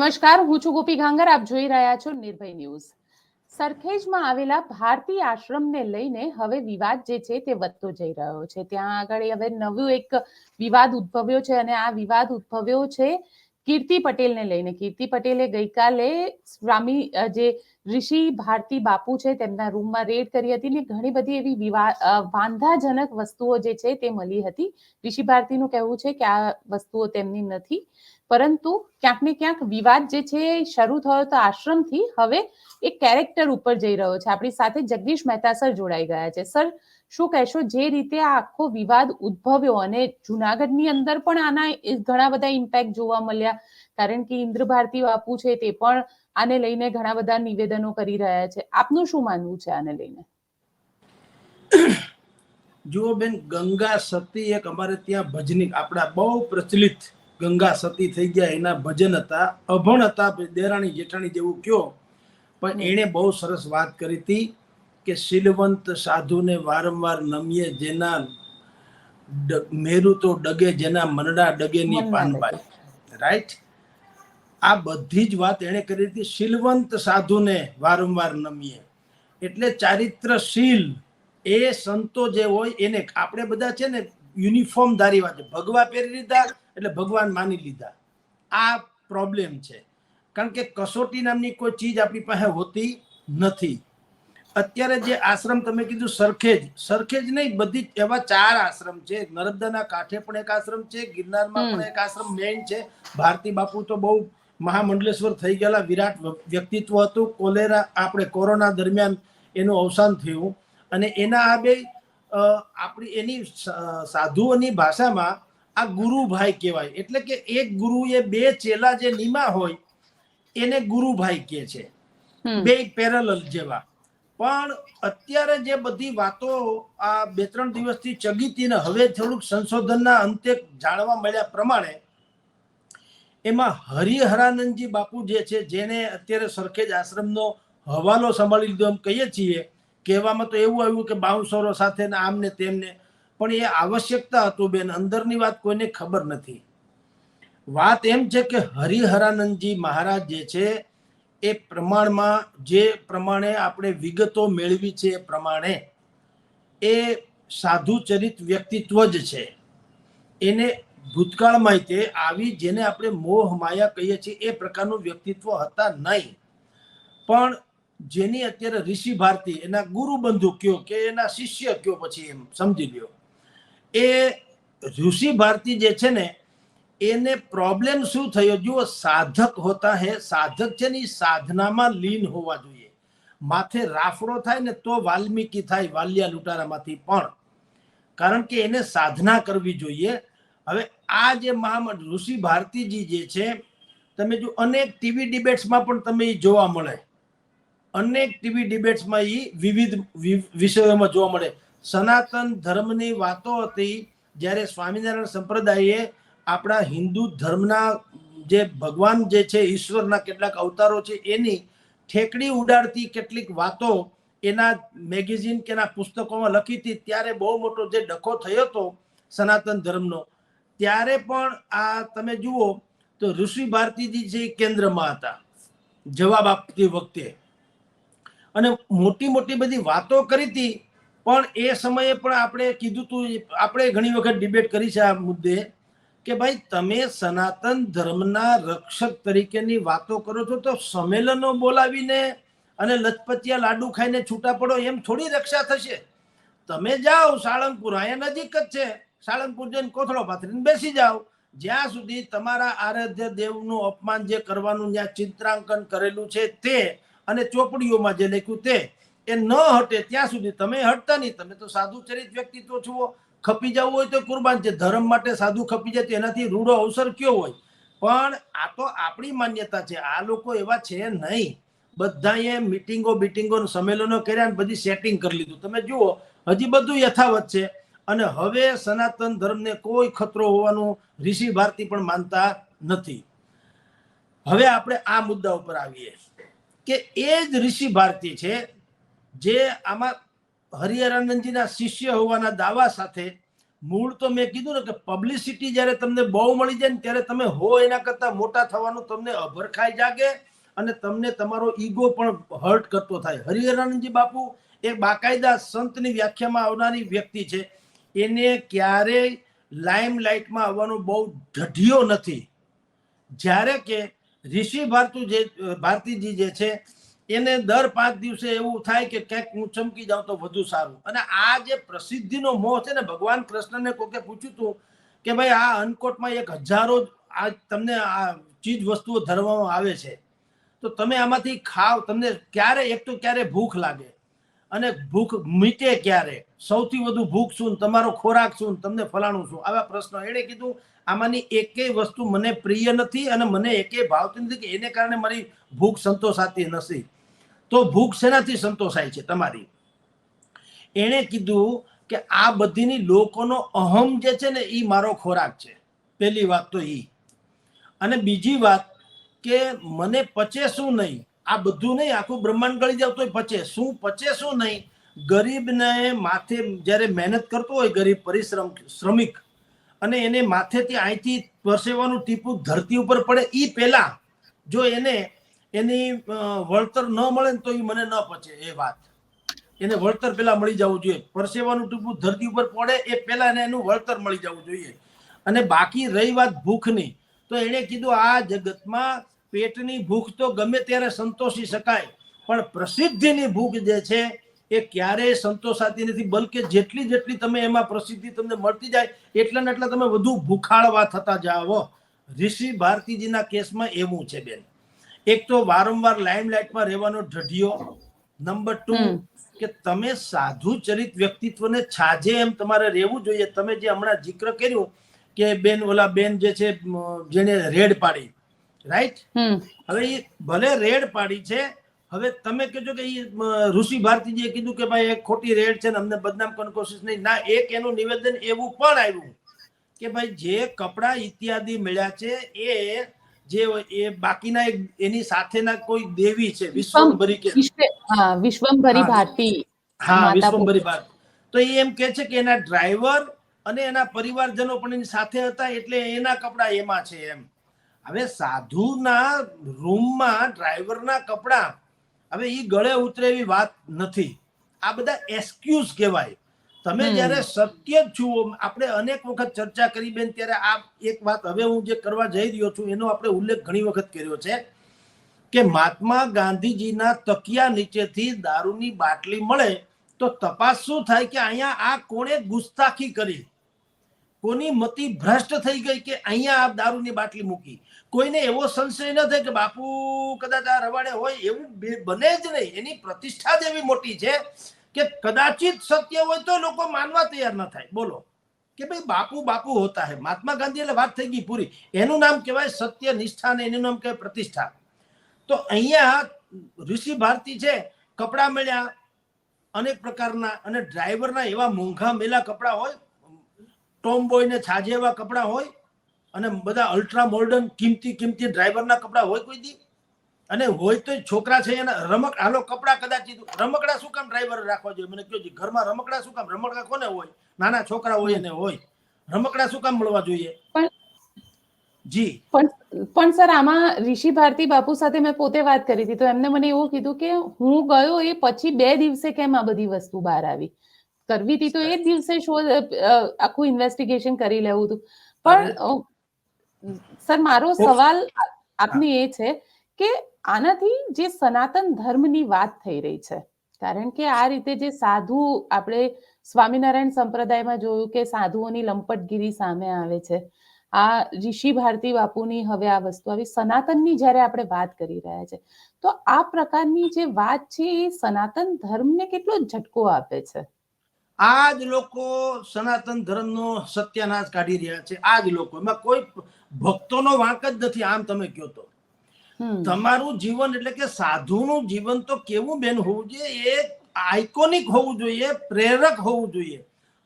નમસ્કાર, હું છું ગોપી ઘાંગર. આપ જોઈ રહ્યા છો નિર્ભય ન્યૂઝ. સરખેજમાં આવેલા ભારતી આશ્રમને લઈને હવે વિવાદ જે છે તે વધતો જઈ રહ્યો છે. ત્યાં આગળ હવે નવું એક વિવાદ ઉદ્ભવ્યો છે અને આ વિવાદ ઉદ્ભવ્યો છે કીર્તિ પટેલને લઈને. કીર્તિ પટેલે ગઈકાલે સ્વામી જે ઋષિ ભારતી બાપુ છે તેમના રૂમમાં રેડ કરી હતી ને ઘણી બધી એવી વાંધાજનક વસ્તુઓ જે છે તે મળી હતી. ઋષિ ભારતીનું કહેવું છે કે આ વસ્તુઓ તેમની નથી, પરંતુ ક્યાંક ને ક્યાંક વિવાદ જે છે શરૂ થયો તો આશ્રમથી હવે એક કેરેક્ટર ઉપર જઈ રહ્યો છે. આપણી સાથે જગદીશ મહેતા સર જોડાઈ ગયા છે. સર, શું કહેશો, જે રીતે આ આખો વિવાદ ઉદ્ભવ્યો અને જુનાગઢની અંદર પણ આના ઘણા બધા ઇમ્પેક્ટ જોવા મળ્યા, કારણ કે ઇન્દ્ર ભારતી બાપુ છે તે પણ આને લઈને ઘણા બધા નિવેદનો કરી રહ્યા છે. આપનું શું માનવું છે આને લઈને? જુઓ બેન, ગંગા સતી એક અમારે ત્યાં ભજની આપણા બહુ પ્રચલિત ગંગા સતી થઈ ગયા. એના ભજન હતા, અભણ હતા, દેરાણી જેઠાણી જેવું કયો, પણ એણે બહુ સરસ વાત કરી હતી કે શીલવંત સાધુને વારંવાર નમીએ, જેના મેરુ તો ડગે, જેના મનડા ડગે ની પાનબાઈ. રાઈટ, આ બધી જ વાત એણે કરી હતી. શીલવંત સાધુને વારંવાર નમીએ એટલે ચારિત્રશીલ એ સંતો જે હોય એને આપણે બધા છે ને યુનિફોર્મ ધારી વાત, ભગવા પહેરી લીધા એટલે ભગવાન માની લીધા. આ પ્રોબ્લેમ છે, કારણ કે કસોટી નામની કોઈ ચીજ આપણી પાસે હોતી નથી. અત્યારે જે આશ્રમ તમે કીધું સરખેજ નહીં, બધી એવા 4 આશ્રમ છે. નર્મદાના કાંઠે પણ એક આશ્રમ છે, ગિરનારમાં પણ એક આશ્રમ મેઇન છે. ભારતી બાપુ તો બહુ મહામંડલેશ્વર થઈ ગયેલા, વિરાટ વ્યક્તિત્વ હતું. આપણે કોરોના દરમિયાન એનું અવસાન થયું અને એના આ બે આપણી એની સાધુઓની ભાષામાં આ ગુરુભાઈ કહેવાય. એટલે કે એક ગુરુએ 2 ચેલા જે નિમા હોય એને ગુરુભાઈ કહે છે, 2 પેરેલલ જેવા. પણ અત્યારે જે બધી વાતો આ 2-3 દિવસથી ચગીતી ને હવે થોડુંક સંશોધનના અંતે જાણવા મળ્યા પ્રમાણે એમાં હરિહરાનંદજી બાપુ જે છે, જેને અત્યારે સરખેજ આશ્રમનો હવાલો સંભાળી લીધો એમ કહીએ છીએ. કહેવામાં તો એવું આવ્યું કે બાઉન્સરો સાથે ને આમને તેમને, પણ એ આવશ્યકતા હતું બેન, અંદરની વાત કોઈને ખબર નથી. વાત એમ છે કે હરિહરાનંદજી મહારાજ જે છે એ પ્રમાણમાં જે પ્રમાણે આપણે વિગતો મેળવી છે એ પ્રમાણે એ સાધુ ચરિત વ્યક્તિત્વ જ છે. એને ભૂતકાળમાં તે આવી જેને આપણે મોહ માયા કહીએ છીએ એ પ્રકારનું વ્યક્તિત્વ હતા નહીં. પણ જેની અત્યારે ઋષિ ભારતી એના ગુરુ બંધુ કયો કે એના શિષ્ય કયો, પછી એમ સમજી લ્યો, એ ઋષિ ભારતી જે છે ને એને પ્રોબ્લેમ શું થયો? જુઓ, સાધક હોતા હે, સાધક છે ને એ સાધનામાં લીન હોવા જોઈએ. માથે રાફડો થાય ને તો વાલ્મીકી થાય, વાલિયા લૂંટારામાંથી, પણ કારણ કે એને સાધના કરવી જોઈએ. હવે આ જે ઋષિ ભારતીજી જે છે, તમે જો અનેક ટીવી ડિબેટ્સમાં પણ તમે એ જોવા મળે, અનેક ટીવી ડિબેટ્સમાં એ વિવિધ વિષયોમાં જોવા મળે. સનાતન ધર્મની વાતો હતી જ્યારે સ્વામિનારાયણ સંપ્રદાયે આપણા હિન્દુ ધર્મના જે ભગવાન જે છે, ઈશ્વરના કેટલાક અવતારો છે, એની ઠેકડી ઉડાડતી કેટલીક વાતો એના મેગેઝિન કે એના પુસ્તકોમાં લખી હતી. ત્યારે બહુ મોટો જે ડખો થયો હતો સનાતન ધર્મનો, ત્યારે પણ આ તમે જુઓ તો ઋષિ ભારતીજી જે કેન્દ્રમાં હતા જવાબ આપતી વખતે, અને મોટી મોટી બધી વાતો કરી હતી. પણ એ સમયે પણ આપણે કીધું તું, આપણે ઘણી વખત ડિબેટ કરી છે આ મુદ્દે કે ભાઈ તમે સનાતન ધર્મના રક્ષક તરીકેની વાતો કરો છો તો સંમેલનો બોલાવીને અને લચપચિયા લાડુ ખાઈને છૂટા પડો એમ થોડી રક્ષા થશે. તમે જાઓ સાળંગપુર, અહીંયા નજીક જ છે, સાળંગપુર જઈને કોથળો પાથરીને બેસી જાઓ. જ્યાં સુધી તમારા આરાધ્ય દેવનું અપમાન જે કરવાનું જ્યાં ચિત્રાંકન કરેલું છે તે અને ચોપડીઓમાં જે લખ્યું તે એ ન હટે ત્યાં સુધી તમે હટતા નહીં. તમે તો સાધુ ચરિત વ્યક્તિત્વ છો, ખપી જવું હોય તો કુરબાન છે. ધર્મ માટે સાધુ ખપી જાય તો એનાથી રૂડો અવસર કયો હોય? પણ આ તો આપણી માન્યતા છે, આ લોકો એવા છે નહીં. બધાએ બીટિંગો સંમેલનો કર્યા અને બધી સેટિંગ કરી લીધું. તમે જુઓ હજી બધું યથાવત છે અને હવે સનાતન ધર્મને કોઈ ખતરો હોવાનું ઋષિ ભારતી પણ માનતા નથી. હવે આપણે આ મુદ્દા ઉપર આવીએ કે એ જ ઋષિ ભારતી છે જે આમાં હરિહરાનંદજીના શિષ્ય હોવાના દાવા સાથે મૂળ તો મેં કીધું ને કે પબ્લિસિટી જ્યારે તમને બહુ મળી જાય ને ત્યારે તમે હો એના કરતા મોટા થવાનું તમને અભરખાઈ જાગે અને તમને તમારો ઈગો પણ હર્ટ કરતો થાય. હરિહરાનંદજી બાપુ એ બાકાયદા સંતની વ્યાખ્યામાં આવનારી વ્યક્તિ છે. એને ક્યારેય લાઇમ લાઇટમાં આવવાનો બહુ ઢઢિયો નથી. જ્યારે કે ઋષિ ભારતીજી જે છે એને દર 5 દિવસે એવું થાય કે ક્યાંક હું ચમકી જાઉં તો વધુ સારું. અને આ જે પ્રસિદ્ધિનો મોહ છે ને, ભગવાન કૃષ્ણને કોકે પૂછ્યું હતું કે ભાઈ આ અન્નકોટમાં 1000 આ તમને આ ચીજ વસ્તુઓ ધરવામાં આવે છે, તો તમે આમાંથી ખાવ, તમને ક્યારે એક તો ક્યારે ભૂખ લાગે અને ભૂખ મીટે ક્યારે, સૌથી વધુ ભૂખ શું, તમારો ખોરાક શું, તમને ફલાણું શું, આવા પ્રશ્નો. એણે કીધું આમાંની એકેય વસ્તુ મને પ્રિય નથી અને મને એકેય ભાવતી નથી કે એને કારણે મારી ભૂખ સંતોષાતી નથી. તો ભૂખ શેનાથી સંતોષાય છે તમારી? એણે કીધું કે આ બધીની લોકોનો અહમ જે છે ને એ મારો ખોરાક છે. પહેલી વાત તો એ. અને બીજી વાત કે મને પચે શું નહીં, આ બધું નહીં, આખું બ્રહ્માંડ ગળી જાવ તોય પચે શું, પચે શું નહીં. ગરીબને માથે જ્યારે મહેનત કરતો હોય ગરીબ શ્રમિક, અને એને માથેથી અહીંથી પરસેવાનું ટીપું ધરતી ઉપર પડે એ પહેલા જો એને એની વળતર ન મળે ને તો એ મને ન પચે. એ વાત એને વળતર પેલા મળી જવું જોઈએ. પરસેવાનું ટીપું ધરતી ઉપર પડે એ પહેલા એને એનું વળતર મળી જવું જોઈએ. અને બાકી રહી વાત ભૂખની, તો એણે કીધું આ જગતમાં પેટની ભૂખ તો ગમે ત્યારે સંતોષી શકાય, પણ પ્રસિદ્ધિની ભૂખ જે છે એ ક્યારેય સંતોષાતી નથી. બલકે જેટલી તમે એમાં પ્રસિદ્ધિ તમને મળતી જાય એટલા ને એટલા તમે વધુ ભૂખાળવા થતા જાઓ. ઋષિ ભારતીજીના કેસમાં એવું છે બેન. એક તો વારંવાર લાઇમલાઇટમાં રહેવાનો ઢઢિયો. નંબર 2 કે તમે સાધુ ચરિત વ્યક્તિત્વને છાજે એમ તમારે રહેવું જોઈએ. તમે જે હમણાં જિક્ર કર્યું કે બેન ઓલા બેન જે છે જેને રેડ પાડી, રાઈટ? હવે એ ભલે રેડ પાડી છે, હવે તમે કહેજો કે ઋષિ ભારતીજીએ કીધું કે ભાઈ એક ખોટી રેડ છે ને અમને બદનામ કરવાની કોશિશ નહીં. ના, એક એનું નિવેદન એવું પણ આવ્યું કે ભાઈ જે કપડા ઇત્યાદિ મળ્યા છે એ જે એ બાકીના એની સાથેના કોઈ દેવી છે વિશ્વંભરી કે વિશ્વંભરી ભારતી, હા વિશ્વંભરી ભારતી, તો એ એમ કે છે કે એના ડ્રાઈવર અને એના પરિવારજનો પણ એની સાથે હતા એટલે એના કપડા એમાં છે એમ. હવે સાધુના રૂમમાં ડ્રાઈવરના કપડા, હવે એ ગળે ઉતરે એવી વાત નથી. આ બધા એક્સક્યુઝ કહેવાય. તમે જ્યારે સત્ય જુઓ, આપણે અનેક વખત ચર્ચા કરી બેન, ત્યારે આ એક વાત હવે હું જે કરવા જઈ રહ્યો છું એનો આપણે ઉલ્લેખ ઘણી વખત કર્યો છે કે મહાત્મા ગાંધીજીના તકિયા નીચેથી દારૂની બાટલી મળે તો તપાસ શું થાય કે અહીંયા આ કોણે ગુસ્તાખી કરી, કોની મતિ ભ્રષ્ટ થઈ ગઈ કે અહીંયા આ દારૂની બાટલી મૂકી. કોઈને એવો સંશય ન થાય કે બાપુ કદાચ આ રવાડે હોય, એવું બને જ નહીં. એની પ્રતિષ્ઠા જ એવી મોટી છે કે કદાચિત સત્ય હોય તો લોકો માનવા તૈયાર ન થાય. બોલો કે ભાઈ બાપુ બાપુ હોતા હે. મહાત્મા ગાંધી એટલે વાત થઈ ગઈ પૂરી. એનું નામ કહેવાય સત્ય નિષ્ઠા ને એનું નામ કહેવાય પ્રતિષ્ઠા. તો અહીંયા ઋષિ ભારતી છે, કપડા મળ્યા અનેક પ્રકારના, અને ડ્રાઈવરના એવા મોંઘા મેલા કપડા હોય, ટોમ બોય ને છાજે એવા કપડા હોય, અને બધા અલ્ટ્રા મોડર્ન કિંમતી ડ્રાઈવરના કપડા હોય કોઈ દી. અને હોય તો છોકરા છે એના હાલો કપડા કદાચ રમકડા શું કામ ડ્રાઈવર રાખવા જોઈએ? મને કહો, ઘરમાં રમકડા શું કામ? રમકડા કોને હોય? નાના છોકરા હોય એને હોય. રમકડા શું કામ મળવા જોઈએ? જી પણ સર, આમાં ઋષિ ભારતી બાપુ સાથે મેં પોતે વાત કરી હતી તો એમને મને એવું કીધું કે હું ગયો એ પછી 2 દિવસે કેમ આ બધી વસ્તુ બહાર આવી. કરવી હતી તો એ જ દિવસે આખું ઇન્વેસ્ટિગેશન કરી લેવું હતું. પણ સર, મારો સવાલ આપને એ છે કે આનાથી જે સનાતન ધર્મની વાત થઈ રહી છે, કારણ કે આ રીતે જે સાધુ, આપણે સ્વામિનારાયણ સંપ્રદાયમાં જોયું કે સાધુઓની લંપટગીરી સામે આવે છે. આ ઋષિ ભારતી બાપુની હવે આ વસ્તુ આવી. સનાતનની જ્યારે આપણે વાત કરી રહ્યા છે તો આ પ્રકારની જે વાત છે એ સનાતન ધર્મને કેટલો ઝટકો આપે છે? આ જ લોકો સનાતન ધર્મનો સત્યાનાશ કાઢી રહ્યા છે. આ જ લોકો, એમાં કોઈ ભક્તોનો વાંક જ નથી. આમ તમે કહો તો તમારું જીવન એટલે કે સાધુનું જીવન તો કેવું બેન હોવું જોઈએ? એ આઇકોનિક હોવું જોઈએ, પ્રેરક હોવું જોઈએ.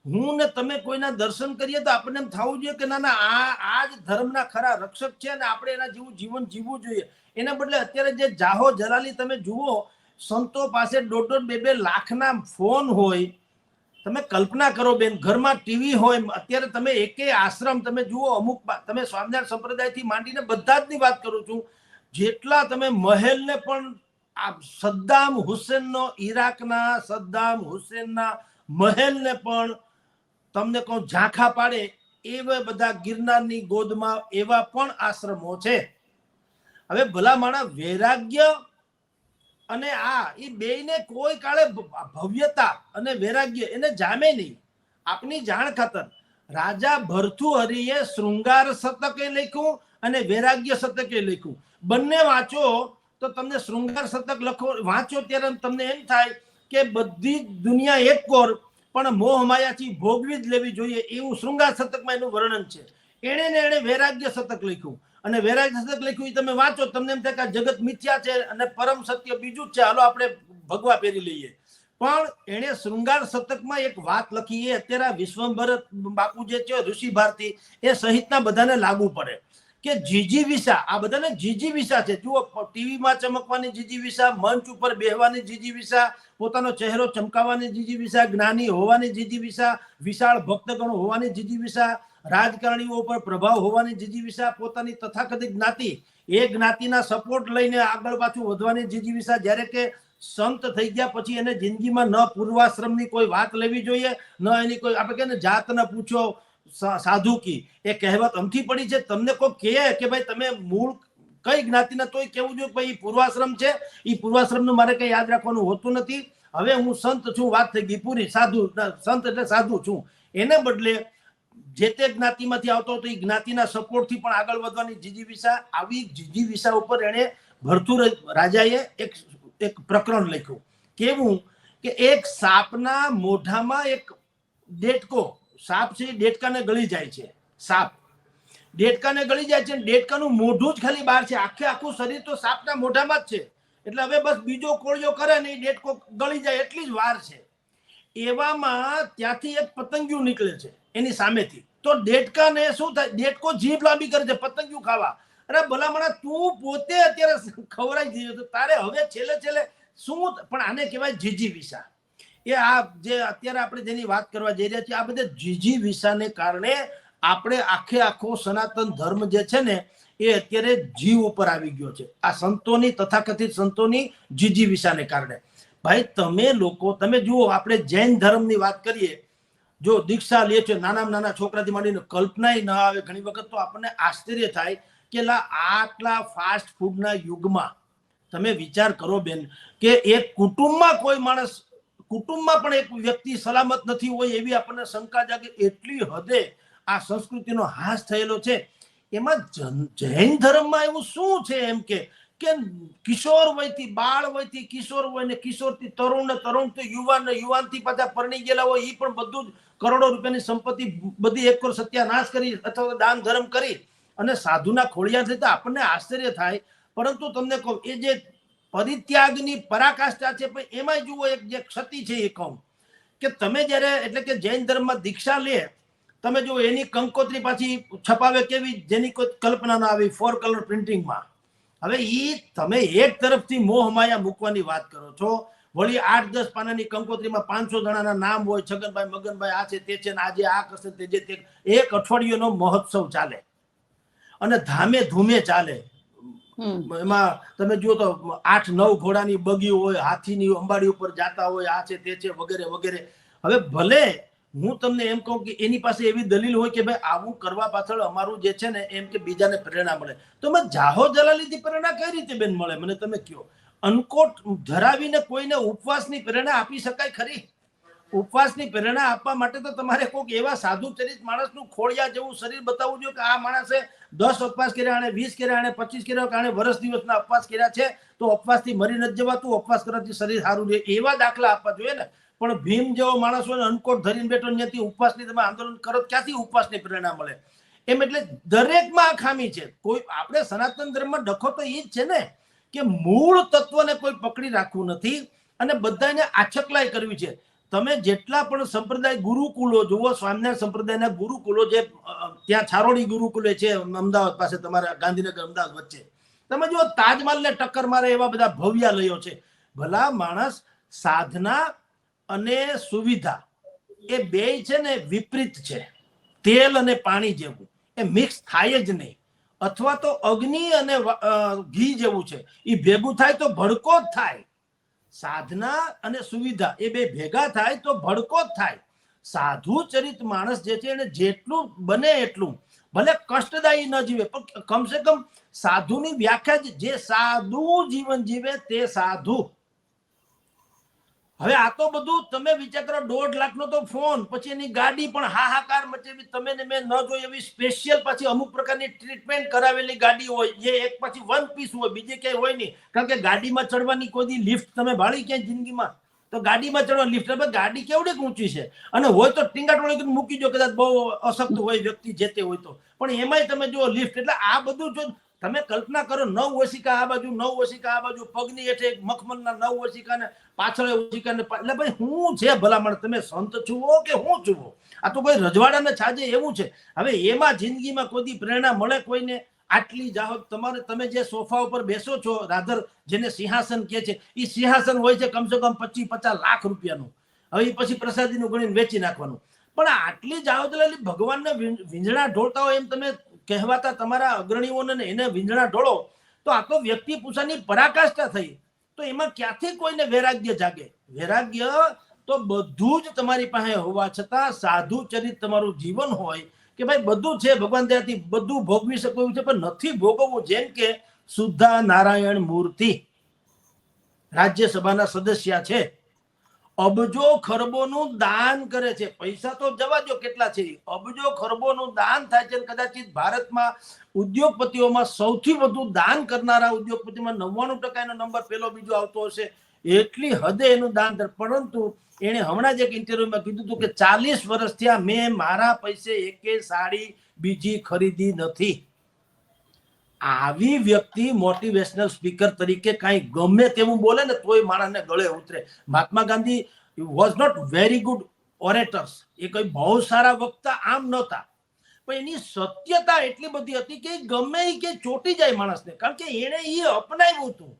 હું ને તમે કોઈના દર્શન કરીએ તો આપણને એમ થવું જોઈએ કે ના ના, આ જ ધર્મના ખરા રક્ષક છે અને આપણે એના જેવું જીવન જીવવું જોઈએ. એના બદલે અત્યારે જે જાહો જલાલી તમે જુઓ, સંતો પાસે 1.5-2 લાખના ફોન હોય, તમે કલ્પના કરો બેન, ઘરમાં ટીવી હોય, અત્યારે તમે એકે આશ્રમ તમે જુઓ, અમુક તમે સ્વામિનારાયણ સંપ્રદાયથી માંડીને બધા જ ની વાત કરું છું, જેટલા તમે મહેલને પણ આ સદ્દામ હુસેનનો, ઈરાકના સદ્દામ હુસેનના મહેલને પણ તમને કહું ઝાંખા પાડે એવા બધા ગિરનારની ગોદમાં એવા પણ આશ્રમો છે. હવે ભલા માણા વૈરાગ્ય અને એ બેયને કોઈ કાળે ભવ્યતા અને વૈરાગ્ય એને જામે નહીં. આપની જાણ ખાતર રાજા ભર્તૃહરિએ શૃંગાર શતકે લખ્યું અને વૈરાગ્ય શતકે લખ્યું. બંને વાંચો તો તમને શૃંગાર શતક વાંચો ત્યારે તમને એમ થાય કે બધી દુનિયા એક કોર પણ મોહ માયાથી ભોગવી જ લેવી જોઈએ, એવું શૃંગાર શતકમાં એનું વર્ણન છે. એણે વૈરાગ્ય શતક લખ્યું અને વૈરાગ્ય શતક લખ્યું તમે વાંચો, તમને એમ થાય કે જગત મિથ્યા છે અને પરમ સત્ય બીજું જ છે, હાલો આપણે ભગવા પહેરી લઈએ. પણ એણે શૃંગાર શતકમાં એક વાત લખી, એ અત્યારે વિશ્વંભર બાપુ જે છે ઋષિ ભારતી એ સહિતના બધાને લાગુ પડે કે જીજીવિષા, આ બધાને જીજીવિષા છે. જુઓ, ટીવીમાં ચમકવાની જીજીવિષા, મંચ ઉપર બેહવાની જીજીવિષા, પોતાનો ચહેરો ચમકાવવાની જીજીવિષા, જ્ઞાની હોવાની જીજીવિષા, વિશાળ ભક્તગણ હોવાની જીજીવિષા, રાજકારણીઓ પર પ્રભાવ હોવાની જીજીવિષા, પોતાની તથાકથિત જ્ઞાતિ એ જ્ઞાતિના સપોર્ટ લઈને આગળ પાછું વધવાની જીજીવિષા. જ્યારે કે સંત થઈ ગયા પછી એને જિંદગીમાં ન પૂર્વાશ્રમની કોઈ વાત લેવી જોઈએ, ન એની કોઈ આપણે કહે ને જાત ન પૂછો સાધુ કી, એ કહેવત અમથી પડી છે. તમને કોઈ કહે કે ભાઈ તમે મૂળ કઈ જ્ઞાતિના, તોય કેવું જોઈએ ભાઈ પૂર્વાશ્રમ છે, એ પૂર્વાશ્રમનું મારે કઈ યાદ રાખવાનું હોતું નથી. હવે હું સંત છું, વાત થઈ ગઈ પૂરી. સાધુ, સંત એટલે સાધુ છું. એને બદલે જે તે જ્ઞાતિમાંથી આવતો હતો એ જ્ઞાતિના સપોર્ટથી પણ આગળ વધવાની જીજીવિષા. આવી જીજીવિષા ઉપર એને ભરથુર રાજાએ એક પ્રકરણ લખ્યું. કેવું કે એક સાપના મોઢામાં એક દેડકો, સાપ છે દેડકાને ગળી જાય છે, સાપ દેડકાને ગળી જાય છે, દેડકાનું મોઢું જ ખાલી બહાર છે, આખું શરીર તો સાપના મોઢામાં જ છે. એટલે હવે બસ બીજો કોળિયો કરે ને એ દેડકો ગળી જાય એટલી જ વાર છે. એવામાં ત્યાંથી એક પતંગિયું નીકળે છે એની સામેથી. તો દેડકાને શું થાય, દેડકો જીભ લાંબી કરે છે પતંગિયું ખાવા. અરે ભલામણા તું પોતે અત્યારે ખવરાઈ ગયો તો તારે હવે છેલ્લે શું, પણ આને કહેવાય જીજીવિષા. એ આ જે અત્યારે આપણે જેની વાત કરવા જઈ રહ્યા છીએ, આ બધા જીજીવિષાને કારણે આપણે આખો સનાતન ધર્મ જે છે ને એ અત્યારે જીવ ઉપર આવી ગયો છે. આ સંતોની, તથાકથિત સંતોની જીજીવિષાને કારણે. ભાઈ તમે લોકો, તમે જુઓ, આપણે જૈન ધર્મની વાત કરીએ, જો દીક્ષા લે છે નાના છોકરાથી માંડીને, કલ્પના ન આવે ઘણી વખત તો આપણને આશ્ચર્ય થાય કે આટલા ફાસ્ટ ફૂડના યુગમાં તમે વિચાર કરો બેન કે એક કુટુંબમાં કોઈ માણસ, કુટુંબમાં પણ એક વ્યક્તિ સલામત નથી હોય એવી આપણને શંકા જાગે. એટલી હદે આ સંસ્કૃતિનો હાસ થયેલો છે. એમાં જૈન ધર્મમાં એવું શું છે એમ કે કિશોર વયથી, બાળ વયથી કિશોર વય ને કિશોરથી તરુણ ને તરુણ થી યુવાન ને યુવાનથી પાછા પરણી ગયેલા હોય, એ પણ બધું જ કરોડો રૂપિયાની સંપત્તિ બધી એક સત્યાનાશ કરી અથવા દાન ધર્મ કરી અને સાધુના ખોળિયા થતા આપણને આશ્ચર્ય થાય. પરંતુ તમને કહું, એ જે પરિત્યાગની પરાકાષ્ઠા છે, એમાં જુઓ એક જે ક્ષતિ છે એ કહું કે તમે જ્યારે, એટલે કે જૈન ધર્મમાં દીક્ષા લે, તમે જો એની કંકોત્રી પાછી છપાવે કેવી, જેની કોઈ કલ્પના ના આવી, 4 કલર પ્રિન્ટિંગમાં. હવે તમે એક તરફથી મોહ માયા મૂકવાની વાત કરો છો, વળી 8-10 પાનાની કંકોત્રીમાં 500 જણાના નામ હોય, છગનભાઈ, મગનભાઈ, આ છે તે છે, આજે આ કરશે તે જે તે. એક અઠવાડિયાનો મહોત્સવ ચાલે અને ધામે ધૂમે ચાલે. એમાં તમે જુઓ તો 8-9 ઘોડાની બગી હોય, હાથીની અંબાડી ઉપર જાતા હોય, આ છે તે છે વગેરે વગેરે. હવે ભલે હું તમને એમ કહું કે એની પાસે એવી દલીલ હોય કે ભાઈ આવું કરવા પાછળ અમારું જે છે ને એમ કે બીજાને પ્રેરણા મળે, તો મેં જાહો જલાલીથી પ્રેરણા કઈ રીતે બેન મળે મને તમે કહો. અનકોટ ધરાવીને કોઈને ઉપવાસની પ્રેરણા આપી શકાય ખરી? ઉપવાસની પ્રેરણા આપવા માટે તો તમારે કોઈક એવા સાધુ ચરિત માણસનું ખોળિયા જેવું શરીર બતાવવું જોઈએ કે આ માણસે 10 ઉપવાસ કર્યા, આણે 20 કર્યા, આણે 25 કર્યા, આણે વર્ષ દિવસના ઉપવાસ કર્યા છે, તો ઉપવાસથી મરી નથી જવાતું, ઉપવાસ કરવાથી શરીર સારું રહે, એવા દાખલા આપવા જોઈએ ને. પણ ભીમ જેવો માણસ હોય ને અનકોટ ધરીને બેઠો, ત્યાંથી ઉપવાસની તમે આંદોલન કરો, ક્યાંથી ઉપવાસની પ્રેરણા મળે એમ? એટલે દરેકમાં આ ખામી છે. કોઈ આપણે સનાતન ધર્મમાં ડખો તો એ જ છે ને કે મૂળ તત્વને કોઈ પકડી રાખવું નથી અને બધાને આછકલાઈ કરવી છે. તમે જેટલા પણ સંપ્રદાય ગુરુકુલો જુઓ, સ્વામિનારાયણ સંપ્રદાયના ગુરુકુલો જે ત્યાં છારોડી ગુરુકુલે છે અમદાવાદ પાસે, તમારા ગાંધીનગર અમદાવાદ વચ્ચે, તમે જુઓ તાજમહલને ટક્કર મારે એવા બધા ભવ્યાલયો છે. ભલા માણસ સાધના અને સુવિધા એ બેય છે ને વિપરીત છે, તેલ અને પાણી જેવું, એ મિક્સ થાય જ નહીં. અથવા તો અગ્નિ અને ઘી જેવું છે, એ ભેગું થાય તો ભડકો જ થાય. સાધના અને સુવિધા એ બે ભેગા થાય તો ભડકો જ થાય. સાધુ ચરિત માણસ જે છે એને જેટલું બને એટલું, ભલે કષ્ટદાયી ન જીવે પણ કમસે કમ સાધુની વ્યાખ્યા જે સાધુ જીવન જીવે તે સાધુ. હવે આ તો બધું તમે વિચાર કરો, 1.5 લાખનો તો ફોન, પછી એની ગાડી પણ હાહાકાર મચેવી, તમે ને મેં ન જોઈ એવી સ્પેશિયલ પાછી અમુક પ્રકારની ટ્રીટમેન્ટ કરાવેલી ગાડી હોય, જે એક પછી વન પીસ હોય, બીજે ક્યાંય હોય નહીં. કારણ કે ગાડીમાં ચડવાની કોઈ લિફ્ટ તમે ભાળી ક્યાંય જિંદગીમાં? તો ગાડીમાં ચડવા લિફ્ટ, ગાડી કેવડી ઊંચી છે, અને હોય તો ટીંગાટોળી મૂકી દો, કદાચ બહુ અશક્ત હોય વ્યક્તિ જે તે હોય તો. પણ એમાંય તમે જુઓ લિફ્ટ, એટલે આ બધું જો તમે કલ્પના કરો, 9 ઓશિકા આ બાજુ, 9 ઓશિકા આ બાજુ, પગની હેઠે મખમલના 9 ઓશિકા ને પાછળ ઓશિકા ને, એટલે ભાઈ હું છે ભલામણ, તમે સંત છુઓ કે હું છુઓ? આ તો કોઈ રજવાડાને છાજે એવું છે. હવે એમાં જિંદગીમાં કોઈ પ્રેરણા મળે કોઈને? આટલી જાહો તમારે, તમે જે સોફા ઉપર બેસો છો રાધર, જેને સિંહાસન કહે છે, એ સિંહાસન હોય છે કમસે કમ 25-50 લાખ રૂપિયાનું. હવે એ પછી પ્રસાદીનું ગણીને વેચી નાખવાનું. પણ આટલી જાહોદલાલી ભગવાનને વીંઝણા ઢોળતા હોય એમ તમે કહેવાતા તમારા અગ્રણીઓને એને વીંઝણા ઢોળો, તો આ તો વ્યક્તિ પૂછાની પરાકાષ્ઠા થઈ. તો એમાં ક્યાંથી કોઈને વૈરાગ્ય જાગે? વૈરાગ્ય તો બધું જ તમારી પાસે હોવા છતાં સાધુ ચરિત તમારું જીવન હોય કે ભાઈ બધું છે ભગવાન દયાથી, બધું ભોગવી શકો એવું છે, પણ નથી ભોગવવું. જેમ કે સુદ્ધા નારાયણ મૂર્તિ રાજ્યસભાના સદસ્ય છે, અબજો ખરબોનું દાન કરે છે. પૈસા તો જવા દો કેટલા છે, અબજો ખરબોનું દાન થાય છે. કદાચિત ભારતમાં ઉદ્યોગપતિઓમાં સૌથી વધુ દાન કરનારા ઉદ્યોગપતિમાં 99% એનો નંબર પેલો બીજો આવતો હશે. એટલી હદે એનું દાન. પરંતુ એને હમણાં જ એક ઇન્ટરવ્યુમાં કીધું હતું કે 40 વર્ષ થયા મેં મારા પૈસે એકે સાડી બીજી ખરીદી નથી. આવી વ્યક્તિ મોટિવેશનલ સ્પીકર તરીકે કાંઈ ગમે તેવું બોલે ને તોય માણસને ગળે ઉતરે. Mahatma Gandhi was not very good orators, એ કોઈ બહુ સારા વક્તા આમ નહોતા, પણ એની સત્યતા એટલી બધી હતી કે ગમે એ કે ચોટી જાય માણસને, કારણ કે એને એ અપનાવ્યું હતું,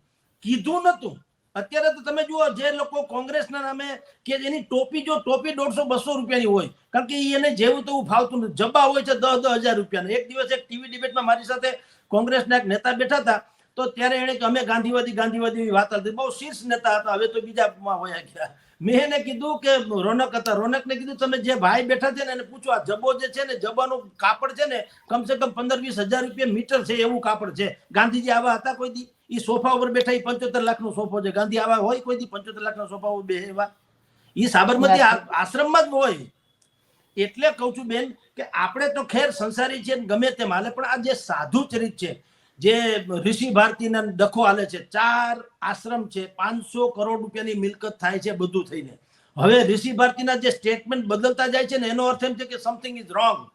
કીધું નતું. અત્યારે તો તમે જુઓ જે લોકો કોંગ્રેસના નામે કે એની ટોપી, જો ટોપી 150-200 રૂપિયાની હોય, કારણ કે એને જેવું તેવું ફાવતું નથી. જબ્બા હોય છે 10,000 રૂપિયાના. એક દિવસ એક ટીવી ડિબેટમાં મારી સાથે કોંગ્રેસના એક નેતા બેઠા હતા, તો ત્યારે એને કે અમે ગાંધીવાદી વાત હતી. બહુ શીર્ષ નેતા હતા, હવે તો બીજામાં વયા ગયા. મેં એને કીધું કે રોનક હતા, રોનકને કીધું તમે જે ભાઈ બેઠા છે ને એને પૂછો, આ જબ્બો જે છે ને, જબ્બાનું કાપડ છે ને કમસે કમ 15-20 હજાર રૂપિયા મીટર છે એવું કાપડ છે. ગાંધીજી આવા હતા કોઈ દી? એ સોફા ઉપર બેઠા, એ 75 લાખનો સોફો છે. ગાંધી આવા હોય કોઈ દી 75 લાખના સોફા ઉપર બેહવા? એ સાબરમતી આશ્રમમાં જ હોય. એટલે કઉ છું બેન કે આપણે તો ખેર સંસારી છે ગમે તેમ હાલે, પણ આ જે સાધુ ચરિત છે, જે ઋષિ ભારતીના ડખો હાલે છે, 4 આશ્રમ છે, 500 કરોડ રૂપિયાની મિલકત થાય છે બધું થઈને. હવે ઋષિ ભારતીના જે સ્ટેટમેન્ટ બદલતા જાય છે ને, એનો અર્થ એમ છે કે સમથિંગ ઇઝ રોંગ.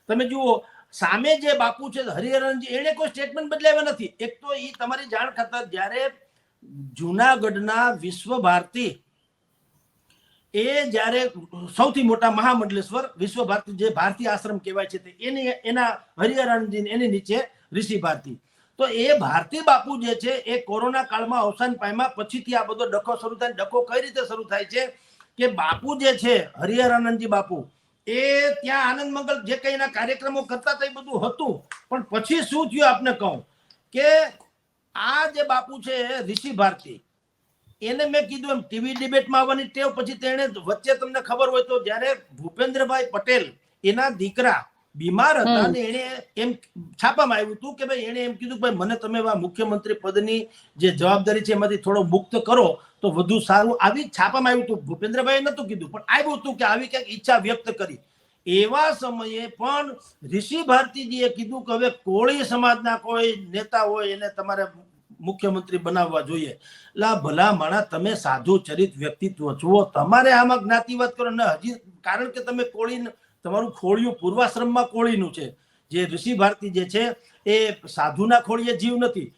તમે જુઓ સામે જે બાપુ છે હરિહરનજી, એને કોઈ સ્ટેટમેન્ટ બદલાવ્યા નથી. એક તો એ તમારી જાણ ખાતર, જ્યારે જુનાગઢના વિશ્વ ભારતી, એ જ્યારે સૌથી મોટા મહામંડલેશ્વર વિશ્વ ભારતી જે ભારતીય આશ્રમ કહેવાય છે, એના હરિહરનજી એની નીચે ઋષિ ભારતી. તો એ ભારતી બાપુ જે છે એ કોરોના કાળમાં અવસાન પામ્યા. પછીથી આ બધો ડખો શરૂ થાય. ડખો કઈ રીતે શરૂ થાય છે કે બાપુ જે છે હરિહરાનંદજી બાપુ, એ ત્યાં આનંદ મંગલ જે કઈ એના કાર્યક્રમો કરતા હતા એ બધું હતું, પણ પછી શું થયું આપને કહું કે આ જે બાપુ છે ઋષિ ભારતી, એને મેં કીધું એમ ટીવી ડિબેટમાં આવવાની ટેવ. પછી તેને વચ્ચે તમને ખબર હોય તો જ્યારે ભૂપેન્દ્રભાઈ પટેલ એના દીકરા બીમાર હતા ને એને એમ છાપામાં આવ્યું હતું કે ભાઈ એને એમ કીધું ભાઈ મને તમે મુખ્યમંત્રી પદની જે જવાબદારી છે એમાંથી થોડો મુક્ત કરો તો વધુ સારું. આવી છાપામાં આવ્યું હતું. ભૂપેન્દ્રભાઈ નતું કીધું પણ આવ્યું હતું કે આવી ક્યાંક ઈચ્છા વ્યક્ત કરી. એવા સમયે પણ ઋષિ ભારતીજીએ કીધું કે હવે કોળી સમાજના કોઈ નેતા હોય એને તમારે મુખ્યમંત્રી બનાવવા જોઈએ. લા ભલા માણા, તમે સાધુ ચરિત વ્યક્તિત્વ જુઓ, તમારે આમાં જ્ઞાતિવાદ કરો ને હજી, કારણ કે તમે કોળી, તમારું ખોળિયું પૂર્વાશ્રમમાં કોળીનું છે. જે ઋષિ ભારતી જે છે એ સાધુના ખોળીએ જીવ નથી.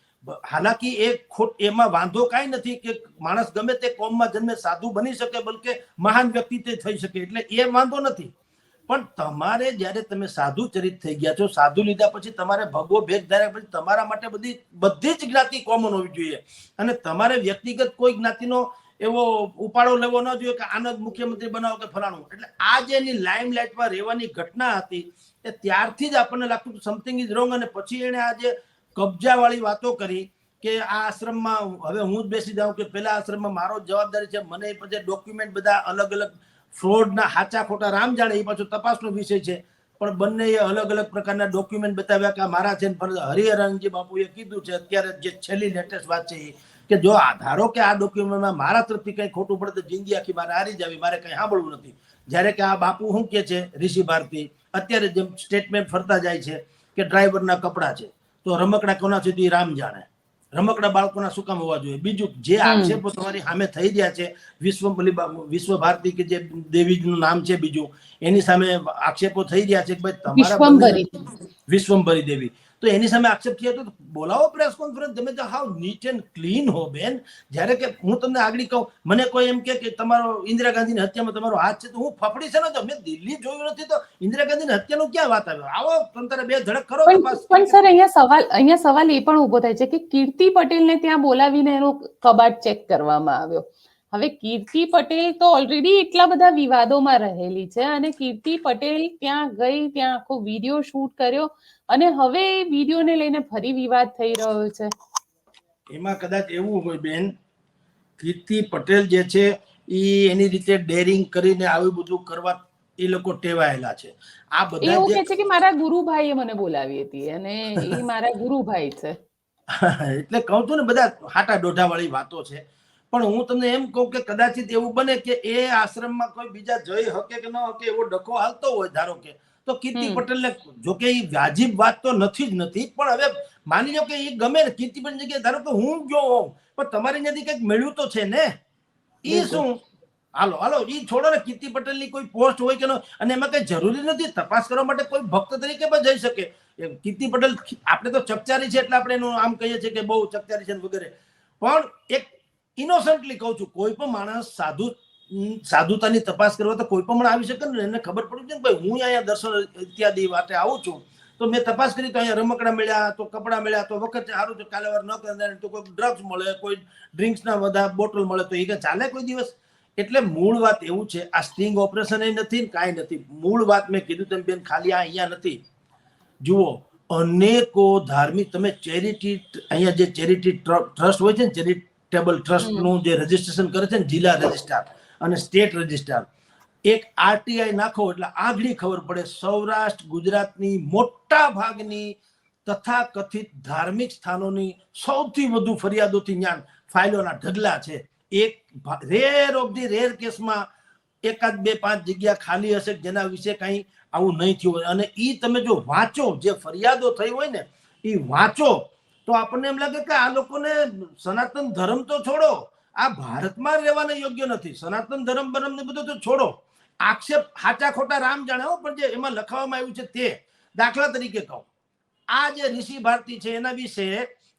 હાલાકી એ ખોટ, એમાં વાંધો કાંઈ નથી કે માણસ ગમે તે કોમમાં જન્મે સાધુ બની શકે, બલકે મહાન વ્યક્તિ થઈ શકે, એટલે એ વાંધો નથી. પણ તમારે જ્યારે તમે સાધુ ચરિત થઈ ગયા છો, સાધુ લીધા પછી તમારે ભગવો ભેગ ધાર્યા પછી તમારા માટે બધી જ જ્ઞાતિ કોમન હોવી જોઈએ. અને તમારે વ્યક્તિગત કોઈ જ્ઞાતિનો એવો ઉપાડો લેવો ન જોઈએ કે આનો જ મુખ્યમંત્રી બનાવો કે ફલાણું. એટલે આ જે એની લાઇમલાઇટમાં રહેવાની ઘટના હતી એ ત્યારથી જ આપણને લાગતું કે સમથિંગ ઇઝ રોંગ. અને પછી એને આ જે કબજાવાળી વાતો કરી કે આ આશ્રમમાં હવે હું જ બેસી જાઉં કે પેલા આશ્રમમાં મારો જવાબદારી છે, મને પછી ડોક્યુમેન્ટ બધા અલગ અલગ ફ્રોડના સાચા ખોટા રામ જાણે, એ પાછો તપાસનો વિષય છે. પણ બંને અલગ અલગ પ્રકારના ડોક્યુમેન્ટ બતાવ્યા કે મારા છે. હરિહરનજી બાપુએ કીધું છે અત્યારે જે છેલ્લી લેટેસ્ટ વાત છે એ કે જો ધારો કે આ ડોક્યુમેન્ટમાં મારા તરફથી કંઈ ખોટું પડે તો જિંદગી આખી મારે હારી જાવી, મારે કંઈ સાંભળવું નથી. જ્યારે કે આ બાપુ શું કે છે ઋષિ ભારતી અત્યારે જેમ સ્ટેટમેન્ટ ફરતા જાય છે કે ડ્રાઈવરના કપડા છે તો રમકડા કોના સુધી રામ જાણે, રમકડા બાળકોના શું કામ હોવા જોઈએ. બીજું જે આક્ષેપો તમારી સામે થઈ રહ્યા છે વિશ્વ ભારતી કે જે દેવીનું નામ છે બીજું એની સામે આક્ષેપો થઈ રહ્યા છે કે ભાઈ તમારા વિશ્વંભરી દેવી, તો એની સામે આક્ષેપ થયા તો બોલાવો પ્રેસ કોન્ફરન્સ. તમે તો હાવ નીટ એન્ડ ક્લીન હો બેન. જ્યારે કે હું તમને આગળ કહું, મને કોઈ એમ કે તમારો ઇન્દિરા ગાંધીની હત્યામાં તમારો હાથ છે તો હું ફફડી છે ને, તો મેં દિલ્હી જોયું નથી તો ઇન્દિરા ગાંધીની હત્યાનો ક્યાં વાત આવ્યો. આવો તંત્ર બે ધડક કરો. પણ સર અહીંયા સવાલ એ પણ ઉભો થાય છે કે કીર્તિ પટેલને ત્યાં બોલાવીને એનો કબાટ ચેક કરવામાં આવ્યો. હવે કીર્તિ પટેલ તો ઓલરેડી એટલા બધા વિવાદોમાં રહેલી છે અને કીર્તિ પટેલ ત્યાં ગઈ, ત્યાં આખો વિડીયો શૂટ કર્યો અને હવે એ વિડીયોને લઈને ફરી વિવાદ થઈ રહ્યો છે. એમાં કદાચ એવું હોય બેન, કીર્તિ પટેલ જે છે એ એની રીતે ડેરિંગ કરીને આવું બધું કરવા એ લોકો ટેવાયેલા છે. આ બધા એવું કે છે કે મારા ગુરુભાઈએ મને બોલાવી હતી અને એ મારા ગુરુભાઈ છે. એટલે કહું છું ને બધા હાટા દોઢા વાળી વાતો છે. પણ હું તમને એમ કહું કે કદાચિત એવું બને કે એ આશ્રમમાં કોઈ બીજા જઈ શકે કે ન શકે એવો ડખો હાલતો હોય ધારો કે, તો કીર્તિ પટેલને જો કે એ વાજિબ વાત તો નથી જ નથી, પણ હવે માની લો કે એ ગમે ને કીર્તિ પટેલ જગ્યાએ ધારો કે હું ગયો હોઉં પણ તમારી ત્યાંથી કંઈક મળ્યું તો છે ને, એ શું હાલો એ છોડો ને. કીર્તિ પટેલની કોઈ પોસ્ટ હોય કે ન, અને એમાં કઈ જરૂરી નથી તપાસ કરવા માટે કોઈ ભક્ત તરીકે પણ જઈ શકે. કીર્તિ પટેલ આપણે તો ચકચારી છે એટલે આપણે એનું આમ કહીએ છીએ કે બહુ ચકચારી છે વગેરે, પણ એક ઇનોસન્ટલી કહું છું કોઈ પણ માણસ સાધુતાની તપાસ કરવા તો કોઈ પણ આવી શકે ને. એને ખબર પડી છે ને ભાઈ હું અહીંયા દર્શન ઇત્યાદિ માટે આવું છું તો મેં તપાસ કરી તો અહીંયા રમકડા મળ્યા, તો કપડા મળ્યા, તો વખત સારું છે કાલે વાર ન કરે તો કોઈ ડ્રગ્સ મળે, કોઈ ડ્રિંક્સના બધા બોટલ મળે તો એ કે ચાલે કોઈ દિવસ. એટલે મૂળ વાત એવું છે, આ સ્ટિંગ ઓપરેશન એ નથી ને કાંઈ નથી. મૂળ વાત મેં કીધું તેમ બેન ખાલી આ અહીંયા નથી. જુઓ અનેકો ધાર્મિક તમે ચેરિટી અહીંયા જે ચેરિટી ટ્રસ્ટ હોય છે ને, ચેરિટેબલ ટ્રસ્ટનું જે રજીસ્ટ્રેશન કરે છે ને જિલ્લા રજિસ્ટ્રાર અને સ્ટેટ રજિસ્ટ્રાર, એક આરટીઆઈ નાખો એટલે આગળ ખબર પડે સૌરાષ્ટ્ર ગુજરાતની મોટા ભાગની તથાકથિત ધાર્મિક સ્થાનોની સૌથી વધુ ફરિયાદોથી જ્ઞાન ફાઇલોના ઢગલા છે. એક રેર ઓફ ધી રેર કેસમાં એકાદ 2-5 જગ્યા ખાલી હશે જેના વિશે કઈ આવું નહીં થયું હોય. અને એ તમે જો વાંચો જે ફરિયાદો થઈ હોય ને એ વાંચો તો આપણને એમ લાગે કે આ લોકોને સનાતન ધર્મ તો છોડો, આ ભારતમાં રહેવાને યોગ્ય નથી. સનાતન ધર્મ ને બધું તો છોડો, આક્ષેપ સાચા ખોટા રામ જાણે હો, પણ જે એમાં લખવામાં આવ્યું છે તે. દાખલા તરીકે કહું, આ જે ઋષિ ભારતી છે એના વિશે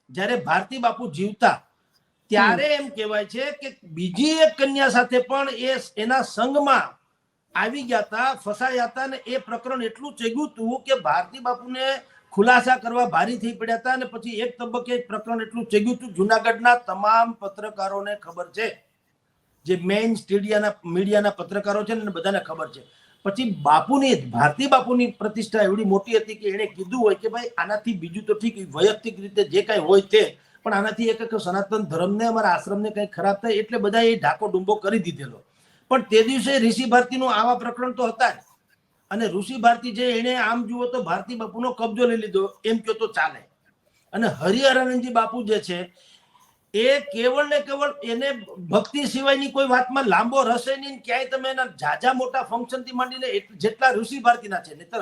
જ્યારે ભારતી બાપુ જીવતા ત્યારે એમ કહેવાય છે કે બીજી એક કન્યા સાથે પણ એ એના સંગમાં આવી ગયા હતા, ફસાયા હતા અને એ પ્રકરણ એટલું ચેગ્યું હતું કે ભારતી બાપુને ખુલાસા કરવા ભારી થઈ પડ્યા હતા. અને પછી એક તબક્કે પ્રકરણ એટલું ચેગ્યું હતું જુનાગઢના તમામ પત્રકારોને ખબર છે, જે મેઇન મીડિયાના પત્રકારો છે ને બધાને ખબર છે. પછી બાપુની ભારતી બાપુની પ્રતિષ્ઠા એવડી મોટી હતી કે એને કીધું હોય કે ભાઈ આનાથી બીજું તો ઠીક વૈયક્તિક રીતે જે કઈ હોય તે, પણ આનાથી એક સનાતન ધર્મને અમારા આશ્રમને કઈ ખરાબ થાય એટલે બધા એ ઢાકો ડુંબો કરી દીધેલો. પણ તે દિવસે ઋષિ ભારતીનું આવા પ્રકરણ તો હતા જ. અને ઋષિ ભારતી જે એને આમ જુઓ તો ભારતી બાપુનો કબજો લઈ લીધો એમ કહો તો ચાલે. અને હરિહરાનંદજી બાપુ જે છે એ કેવળ ને કેવળ એને ભક્તિ સિવાયની કોઈ વાતમાં લાંબો રસે નહીં. ક્યાંય તમે એના ઝાઝા મોટા ફંક્શન થી માંડીને જેટલા ઋષિ ભારતીના છે, નહીતર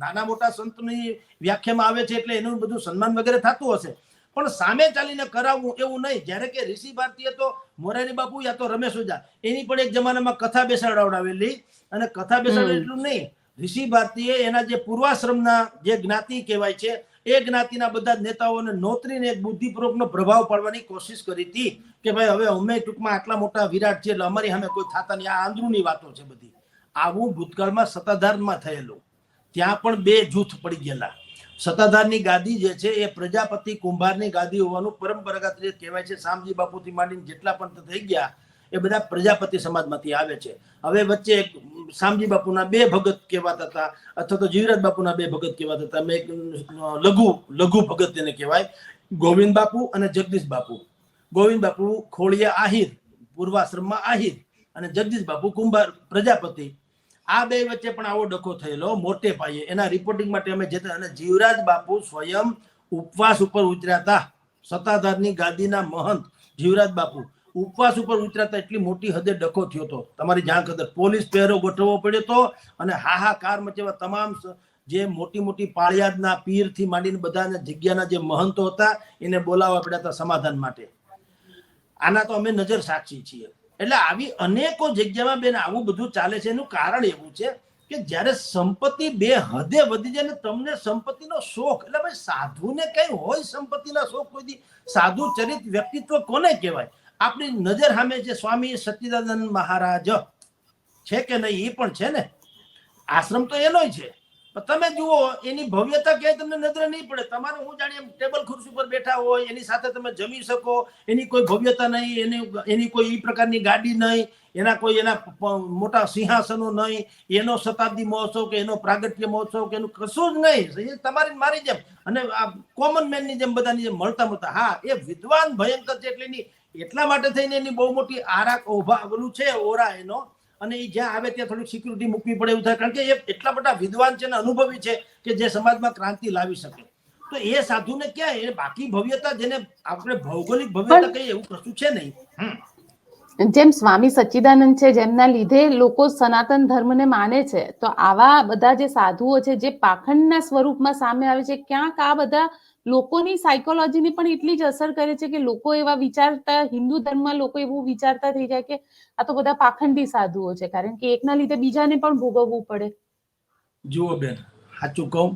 નાના મોટા સંતની વ્યાખ્યામાં આવે છે એટલે એનું બધું સન્માન વગેરે થતું હશે, પણ સામે ચાલીને કરાવવું એવું નહીં. જ્યારે કે ઋષિ ભારતીએ તો મોરારી બાપુ યા તો રમેશ ઓઝા એની પણ એક જમાનામાં કથા બેસાડાવડાવેલી. અને કથા બેસાડે એટલું નહીં, ઋષિ ભારતીએ એના જે પૂર્વાશ્રમના જે જ્ઞાતિ કહેવાય છે એ જ્ઞાતિના બધા જ નેતાઓને નોતરીને એક બુદ્ધિપૂર્વકનો પ્રભાવ પાડવાની કોશિશ કરી હતી કે ભાઈ હવે અમે ટૂંકમાં આટલા મોટા વિરાટ છે એટલે અમારી સામે કોઈ થતા નહીં. આ આંદરૂની વાતો છે બધી. આવું ભૂતકાળમાં સત્તાધારમાં થયેલું. ત્યાં પણ 2 જૂથ પડી ગયેલા. સત્તાધારની ગાદી જે છે એ પ્રજાપતિ કુંભારની ગાદી હોવાનું પરંપરાગત રીતે કહેવાય છે. શામજી બાપુથી માંડીને જેટલા પણ થઈ ગયા એ બધા પ્રજાપતિ સમાજમાંથી આવે છે. હવે વચ્ચે શામજી બાપુના 2 ભગત કહેવાતા હતા, અથવા તો જીવરાજ બાપુના 2 ભગત કહેવાતા હતા. મેં લઘુ ભગત તેને કહેવાય, ગોવિંદ બાપુ અને જગદીશ બાપુ. ગોવિંદ બાપુ ખોડિયા આહિર, પૂર્વાશ્રમમાં આહિર, અને જગદીશ બાપુ કુંભાર પ્રજાપતિ. આ 2 વચ્ચે પણ આવો ડખો થયેલો મોટે પાયે. એના રિપોર્ટિંગ માટે અમે જતા, અને જીવરાજ બાપુ સ્વયં ઉપવાસ ઉપર ઉતર્યા હતા. સત્તાધારની ગાદીના મહંત જીવરાજ બાપુ ઉપવાસ ઉપર ઉતર્યા હતા. એટલી મોટી હદે ડખો થયો હતો, તમારી જાણ ખબર. પોલીસ પહેરો ગોઠવવો પડ્યો હતો, અને હાહાકાર મચાવવા તમામ જે મોટી મોટી પાળિયાદના પીરથી માંડીને બધાના જગ્યાના જે મહંતો હતા એને બોલાવવા પડ્યા હતા સમાધાન માટે. આના તો અમે નજર સાક્ષી છીએ. એટલે આવી અનેકો જગ્યામાં બેન આવું બધું ચાલે છે. એનું કારણ એવું છે કે જ્યારે સંપત્તિ 2 હદે વધી જાય ને તમને સંપત્તિનો શોખ, એટલે ભાઈ સાધુને કઈ હોય સંપત્તિના શોખ કોઈ દી? સાધુ ચરિત વ્યક્તિત્વ કોને કહેવાય? આપણી નજર સામે છે સ્વામી સચ્ચિદાનંદ મહારાજ છે કે નહીં? એ પણ છે ને, આશ્રમ તો એનો છે. તમે જુઓ એની ભવ્યતા ક્યાંય તમને નજરે નહીં પડે. તમારે હું જાણીએ ટેબલ ખુરશી પર બેઠા હોય, એની સાથે તમે જમી શકો, એની કોઈ ભવ્યતા નહીં, એની કોઈ એ પ્રકારની ગાડી નહીં, એના મોટા સિંહાસનો નહીં, એનો શતાબ્દી મહોત્સવ કે એનો પ્રાગટ્ય મહોત્સવ કે એનું કશું જ નહીં. એ તમારી મારી જેમ અને આ કોમન મેનની જેમ બધાની જેમ મળતા. હા, એ વિદ્વાન ભયંકર છે. એટલા માટે થઈને એની બહુ મોટી ઓલું છે ઓરા એનો. અને એ જ્યાં આવે ત્યાં થોડીક સિક્યુરિટી મૂકવી પડે એવું થાય, કારણ કે એ એટલા બધા વિદ્વાન છે ને અનુભવી છે કે જે સમાજમાં ક્રાંતિ લાવી શકે. તો એ સાધુને ક્યાં એ બાકી ભવ્યતા, જેને આપણે ભૌગોલિક ભવ્યતા કહીએ, એવું કશું છે નહીં. જેમ સ્વામી સચ્ચિદાનંદ છે, જેમના લીધે લોકો સનાતન ધર્મને માને છે, તો આવા બધા જે સાધુઓ છે જે પાખંડના સ્વરૂપમાં સામે આવે છે, ક્યાંક આ બધા લોકોની સાયકોલોજીની પણ એટલી જ અસર કરે છે કે લોકો એવા વિચારતા, હિન્દુ ધર્મમાં લોકો એવું વિચારતા થઈ જાય કે આ તો બધા પાખંડી સાધુઓ છે, કારણ કે એકના લીધે બીજાને પણ ભોગવવું પડે. જુઓ બેન, સાચું કહું,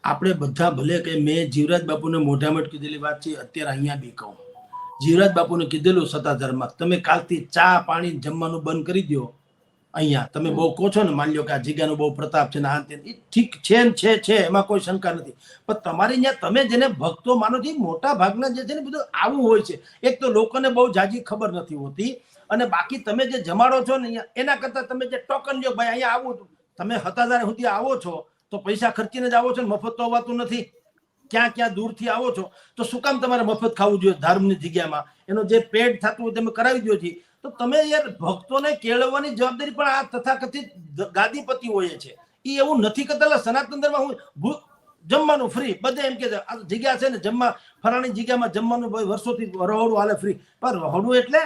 આપણે બધા ભલે કે મેં જીવરાજ બાપુને મોઢામાં કીધેલી વાત છે, અત્યારે અહીંયા બી કહું. જીવરાજ બાપુને કીધેલું સત્તાધારમાં, તમે કાલથી ચા પાણી જમવાનું બંધ કરી દો. અહીંયા તમે બહુ કહો છો ને, માની લો કે આ જગ્યાનો બહુ પ્રતાપ છે ને આ તે, ઠીક છે, એમાં કોઈ શંકા નથી. પણ તમારી ત્યાં તમે જેને ભક્તો માનો છો, મોટા ભાગના જે છે ને બધું આવું હોય છે. એક તો લોકોને બહુ જાજી ખબર નથી હોતી, અને બાકી તમે જે જમાડો છો ને અહીંયા, એના કરતા તમે જે ટોકન લ્યો, ભાઈ અહીંયા આવું, તમે સત્તાધાર સુધી આવો છો તો પૈસા ખર્ચીને જ આવો છો ને, મફત તો આવતું નથી. ક્યાં દૂરથી આવો છો તો શું કામ તમારે મફત ખાવું જોઈએ? ધર્મની જગ્યામાં એનો જે પેડ થતું હોય તમે કરાવી દો છો. તો તમે યાર ભક્તોને કેળવવાની જવાબદારી પણ આ તથાકથિત ગાદીપતિઓએ છે. એ એવું નથી કરતા. સનાતન ધર્મ હું જમવાનું ફ્રી, બધે એમ કે જગ્યા છે ને જમવા, ફલાણી જગ્યામાં જમવાનું વર્ષોથી રહોડું હાલે ફ્રી. પણ રહોડું એટલે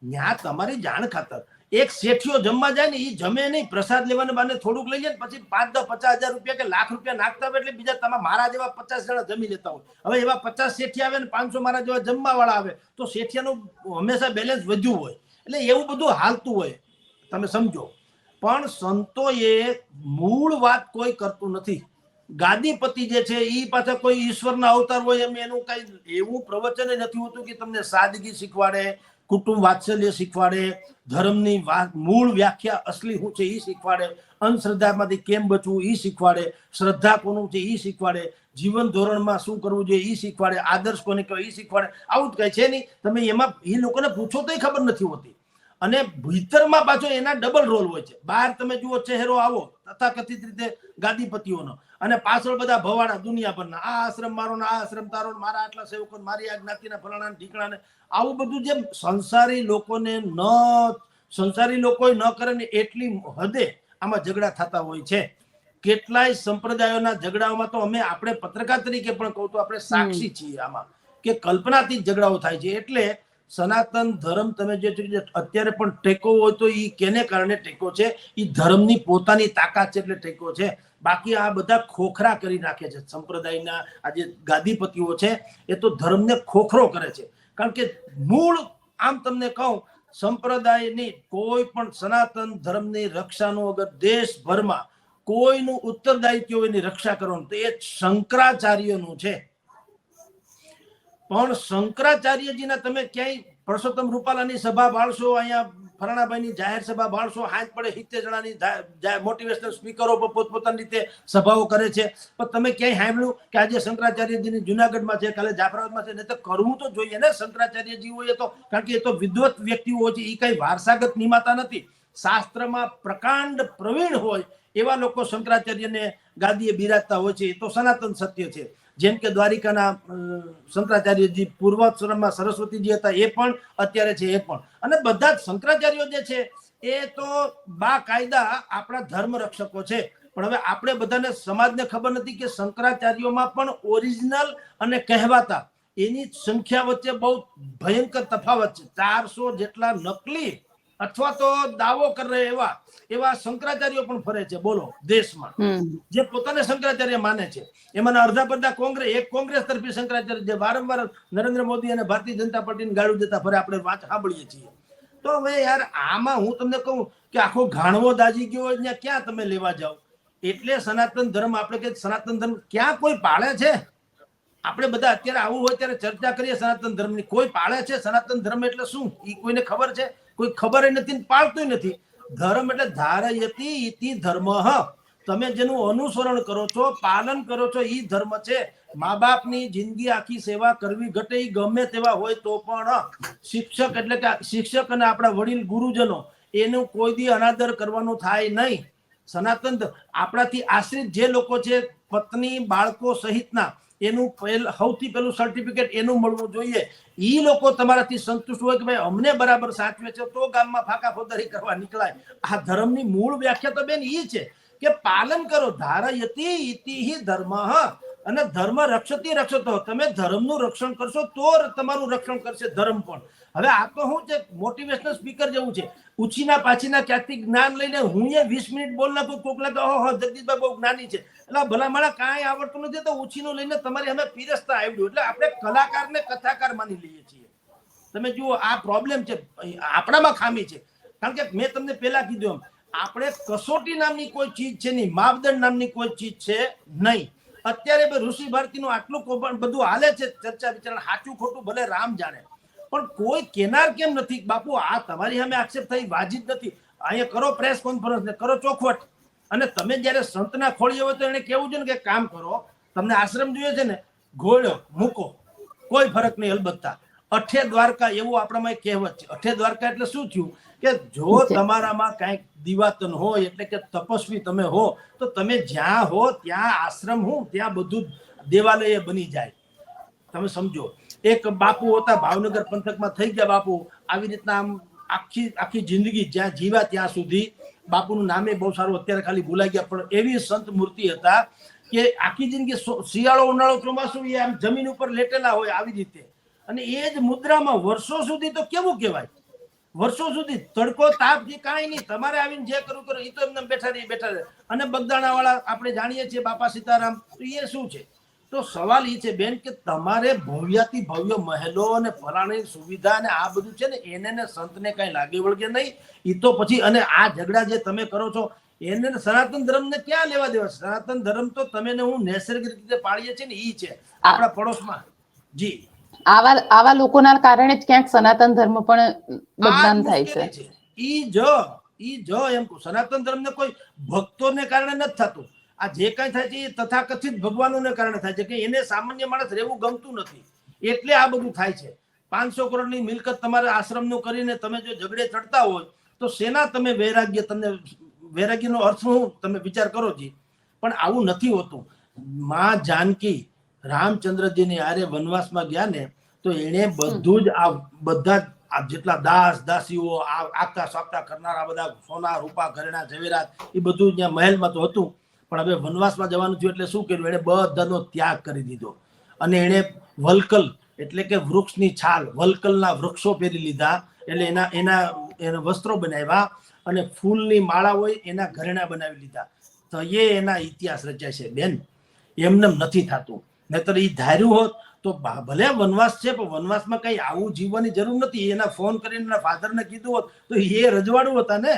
ત્યાં તમારી જાણ ખાતર એક શેઠિયો જમવા જાય ને, એ જમે નહીં, પ્રસાદ લેવાને બાને થોડુંક લઈ જાય, પછી 5-10-50 હજાર રૂપિયા કે લાખ રૂપિયા નાખતા હોય, એટલે બીજા મારા જેવા 50 જણા જમી લેતા હોય. હવે એવા 50 શેઠિયા આવે ને 500 મારા જેવા જમવા વાળા આવે, તો શેઠિયાનું હંમેશા બેલેન્સ વધ્યું હોય. એટલે એવું બધું હાલતું હોય, તમે સમજો. પણ સંતોએ મૂળ વાત કોઈ કરતું નથી. ગાદીપતિ જે છે એ પાછા કોઈ ઈશ્વરના અવતાર હોય એમ એનું કઈ એવું પ્રવચન નથી હોતું કે તમને સાદગી શીખવાડે, કુટુંબ વાત્સલ્ય શીખવાડે, ધર્મની મૂળ વ્યાખ્યા અસલી શું છે એ શીખવાડે, અંધશ્રદ્ધામાંથી કેમ બચવું એ શીખવાડે, શ્રદ્ધા કોનું છે એ શીખવાડે, જીવન ધોરણમાં શું કરવું જોઈએ એ શીખવાડે, આદર્શ કોને કહેવાય એ શીખવાડે. આવું જ કઈ છે નહીં. તમે એમાં એ લોકોને પૂછો તો ખબર નથી હોતી. અને ભીતરમાં પાછો એના ડબલ રોલ હોય છે. બહાર તમે જુઓ ચહેરો આવો તથાકથિત રીતે ગાદીપતિઓનો, અને પાછળ બધા ભવાડા દુનિયાભરના, આ આશ્રમ મારો ને આ આશ્રમ તારો, મારા આટલા સેવકો, મારી આ જ્ઞાતિના ફલાણા ઢીકણાને, આવું બધું જેમ સંસારી લોકો ન કરે ને એટલી હદે આમાં ઝઘડા થતા હોય છે. કેટલાય સંપ્રદાયોના ઝઘડાઓમાં તો આપણે પત્રકાર તરીકે પણ કહું તો આપણે સાક્ષી છીએ આમાં, કે કલ્પનાથી ઝઘડાઓ થાય છે. એટલે સનાતન ધર્મ તમે જે અત્યારે પણ ટેકો હોય તો એ કેને કારણે ટેકો છે? એ ધર્મની પોતાની તાકાત છે એટલે ટેકો છે. બાકી આ બધા ખોખરા કરી નાખે છે. સંપ્રદાયના આ જે ગાદીપતિઓ છે એ તો ધર્મને ખોખરો કરે છે. કારણ કે મૂળ આમ તમને કહું, સંપ્રદાયની કોઈ પણ સનાતન ધર્મની રક્ષાનું અગર દેશભરમાં કોઈનું ઉત્તરદાયિત્વ એની રક્ષા કરવાનું તો એ શંકરાચાર્યનું છે. પણ શંકરાચાર્યજીના તમે ક્યાંય પરસોત્તમ રૂપાલાની સભા બાળશો, અહીંયા ફલાણાભાઈની જાહેર સભા 1200 હાથ પડે 70 જણાની મોટિવેશનલ સ્પીકરો પોતપોતાની રીતે સભાઓ કરે છે, પણ તમે ક્યાંય સાંભળ્યું કે આજે શંકરાચાર્યજીની જુનાગઢમાં છે, કાલે જાફરાબાદમાં છે? ને તો કરવું તો જોઈએ ને શંકરાચાર્યજી હોય તો, કારણ કે એ તો વિદ્વત વ્યક્તિઓ છે, એ કઈ વારસાગત નિમાતા નથી. શાસ્ત્રમાં પ્રકાંડ પ્રવીણ હોય એવા લોકો શંકરાચાર્યને ગાદીએ બિરાજતા હોય છે. એ તો સનાતન સત્ય છે. જેમ કે દ્વારિકાના શંકરાચાર્યજી, પૂર્વાશ્રમમાં સરસ્વતીજી હતા, એ પણ અત્યારે છે, એ પણ. અને બધા જ શંકરાચાર્યો જે છે એ તો બાકાયદા આપણા ધર્મ રક્ષકો છે. પણ હવે આપણે બધાને સમાજને ખબર નથી કે શંકરાચાર્યોમાં પણ ઓરિજિનલ અને કહેવાતા એની સંખ્યા વચ્ચે બહુ ભયંકર તફાવત છે. 400 જેટલા નકલી અથવા તો દાવો કરે એવા શંકરાચાર્યો પણ ફરે છે, બોલો, દેશમાં, જે પોતાને શંકરાચાર્ય માને છે. એમાં અડધા પડધા એક કોંગ્રેસ તરફી શંકરાચાર્ય જે વારંવાર નરેન્દ્ર મોદી અને ભારતીય જનતા પાર્ટીને ગાળું દેતા ફરે, આપણે વાત સાંભળીએ છીએ. તો હવે યાર આમાં હું તમને કહું કે આખો ઘાણવો દાજી ગયો હોય ત્યાં ક્યાં તમે લેવા જાઓ? એટલે સનાતન ધર્મ, આપણે કે સનાતન ધર્મ ક્યાં કોઈ પાળે છે? આપણે બધા અત્યારે આવું હોય ત્યારે ચર્ચા કરીએ સનાતન ધર્મની. કોઈ પાળે છે સનાતન ધર્મ એટલે શું? એ કોઈને ખબર છે? કોઈ ખબર નથી, પાળતું નથી. ધર્મ એટલે ધારયતિ ઇતિ ધર્મઃ. તમે જેનું અનુસરણ કરો છો, પાલન કરો છો, એ ધર્મ છે. મા બાપની જિંદગી આખી સેવા કરવી ઘટે, એ ગમે તેવા હોય તો પણ શિક્ષક એટલે કે શિક્ષક અને આપણા વડીલ ગુરુજનો એનું કોઈ દી અનાદર કરવાનું થાય નહીં. સનાતન આપણાથી આશ્રિત જે લોકો છે, પત્ની બાળકો સહિતના, એનું સૌથી પહેલું સર્ટિફિકેટ એનું મળવું જોઈએ. ઈ લોકો તમારાથી સંતુષ્ટ હોય કે ભાઈ અમને બરાબર સાચવે છે, તો ગામમાં ફાંકા ફોદારી કરવા નીકળાય. આ ધર્મની મૂળ વ્યાખ્યા તો બેન ઈ છે કે પાલન કરો. ધારયતિ ઇતિ ધર્મઃ. અને ધર્મ રક્ષતી રક્ષતો. તમે ધર્મનું રક્ષણ કરશો તો તમારું રક્ષણ કરશે ધર્મ પણ. હવે આ તો શું છે, મોટિવેશનલ સ્પીકર જેવું છે. ઉછીના પાછીના ક્યાંકથી જ્ઞાન લઈને હું એ 20 મિનિટ બોલ નાખું, કોક લાગે ઓહો જગદીશભાઈ બહુ જ્ઞાની છે, એટલે ભલા મારા કાંઈ આવડતું નથી, તો ઉછીનું લઈને તમારી અમે પીરસતા આવડ્યું. એટલે આપણે કલાકારને કથાકાર માની લઈએ છીએ. તમે જુઓ, આ પ્રોબ્લેમ છે, આપણામાં ખામી છે. કારણ કે મેં તમને પહેલા કીધું એમ, આપણે કસોટી નામની કોઈ ચીજ છે નહીં, માપદંડ નામની કોઈ ચીજ છે નહીં. અત્યારે ઋષિ ભારતીનું આટલું બધું હાલે છે, ચર્ચા વિચારણા, સાચું ખોટું ભલે રામ જાણે, પણ કોઈ કેનાર કેમ નથી? બાપુ આ તમારી સામે આક્ષેપ થઈ વાજિબ નથી. અહીંયા કરો પ્રેસ કોન્ફરન્સ ને કરો ચોખવટ. અને તમે જયારે સંતના ખોળીએ હોય તો એને કેવું છે ને કે કામ કરો, તમને આશ્રમ જોઈએ છે ને, ઘોડો મૂકો, કોઈ ફરક નહીં. અલબત્તા અઠે દ્વારકા એવું આપણામાં એક કહેવત છે. અઠે દ્વારકા એટલે શું થયું કે જો તમારામાં કઈક દિવાતન હોય, એટલે કે તપસ્વી તમે હો, તો તમે જ્યાં હો ત્યાં આશ્રમ હું ત્યાં બધું દેવાલય બની જાય. તમે સમજો, એક બાપુ હતા ભાવનગર પંથકમાં, થઈ ગયા બાપુ. આવી રીતના આમ આખી જિંદગી જ્યાં જીવ્યા ત્યાં સુધી, બાપુનું નામે બહુ સારું, અત્યારે ખાલી ભૂલાઈ ગયા, પણ એવી સંત મૂર્તિ હતા કે આખી જિંદગી શિયાળો ઉનાળો ચોમાસું એ આમ જમીન ઉપર લેટેલા હોય આવી રીતે. અને એ જ મુદ્રામાં વર્ષો સુધી, તો કેવું કહેવાય, વર્ષો સુધી તડકો તાપ જે કાંઈ નહીં, તમારે આવીને જે કરવું કરો, એ તો એમને બેઠા રહે. અને બગદાણા વાળા આપણે જાણીએ છીએ બાપા સીતારામ, તો એ શું છે? તો સવાલ એ છે બેન કે તમારે ભવ્યાથી ભવ્ય મહેલો અને ફલાણી સુવિધા અને આ બધું છે ને, એને સંતને કઈ લાગે વળગે નહીં. એ તો પછી, અને આ ઝઘડા જે તમે કરો છો એને સનાતન ધર્મને ક્યાં લેવા દેવા? સનાતન ધર્મ તો તમે ને હું નૈસર્ગિક રીતે પાળીએ છીએ ને, ઈ છે આપણા પડોશમાં. જી, આવા લોકોના કારણે જ ક્યાંક સનાતન ધર્મ પણ બદનામ થાય છે. ઈ જો એમ સનાતન ધર્મને કોઈ ભક્તોને કારણે નથી થતું. આ જે કઈ થાય છે એ તથાકથિત ભગવાનોને કારણે થાય છે, કે એને સામાન્ય માણસ રહેવું ગમતું નથી, એટલે આ બધું થાય છે. 500 કરોડની મિલકત તમારે આશ્રમનું કરીને તમે જો ઝઘડે ચડતા હોય તો શેના તમે વૈરાગ્ય? તમને વૈરાગ્યનો અર્થ શું તમે વિચાર કરો જી? પણ આવું નથી હોતું. માં જાનકી રામચંદ્રજીની આરે વનવાસમાં ગયા ને, તો એને બધું જ આ બધા જેટલા દાસ દાસીઓ આગતા સાગતા કરનારા બધા સોના રૂપા ઘરેણા ઝવેરાત એ બધું ત્યાં મહેલમાં તો હતું. પણ હવે વનવાસમાં જવાનું થયું એટલે શું કર્યું? એને બધાનો ત્યાગ કરી દીધો. અને એને વલકલ એટલે કે વૃક્ષની છાલ, વલકલના વૃક્ષો પહેરી લીધા. એટલે એના વસ્ત્રો બનાવ્યા, અને ફૂલની માળા હોય એના ઘરેણા બનાવી લીધા. તો એના ઇતિહાસ રચાય છે બેન. એમને નથી થતું. નહીતર એ ધાર્યું હોત તો ભલે વનવાસ છે, પણ વનવાસમાં કઈ આવું જીવવાની જરૂર નથી. એના ફોન કરીને એના ફાધરને કીધું હોત તો એ રજવાડું હતા ને.